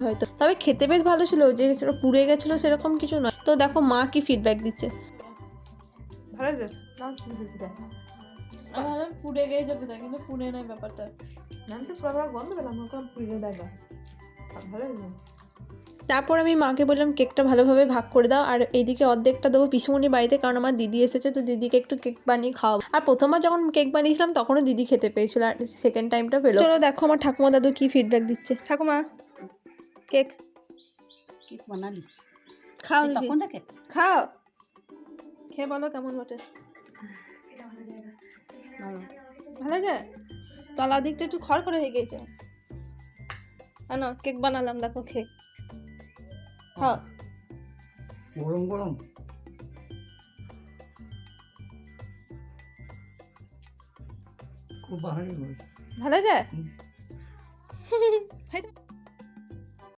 হয়তো, তবে খেতে বেশ ভালো ছিল, যে সেটা পুড়ে গেছিলো সেরকম কিছু নয়। তো দেখো মা কি ফিডব্যাক দিচ্ছে। ভালো আছে না? আমি ভাবলাম পুড়ে গিয়ে যাবে, তাই কিন্তু পুড়ে নাই ব্যাপারটা। আমি তো পুরো গন্ধ পেলাম, ওরকম পুড়ে দেয় না। ভালো আছে। তারপর আমি মাকে বললাম কেকটা ভালোভাবে ভাগ করে দাও, আর এইদিকে অর্ধেকটা দেবো পিসুমনির বাড়িতে, কারণ আমার দিদি এসেছে, তো দিদিকে একটু কেক বানিয়ে খাওয়াবো। আর প্রথমবার যখন কেক বানিয়েছিলাম তখনও দিদি খেতে পেয়েছিল, আর সেকেন্ড টাইমটা পেলো। চলো দেখো আমার ঠাকুমা দাদু কি ফিডব্যাক দিচ্ছে। ঠাকুমা কেক কেক বানালি? খাও দিদি, তখন থেকে খাও, খেয়ে বলো কেমন বটে। ভালো যায়, তলা দিকটা একটু খড় করে হয়ে গেছে। না কেক বানালাম, দেখো খেয়ে খাও। গরম গরম খুব ভালো হয়েছে। ভালো যায়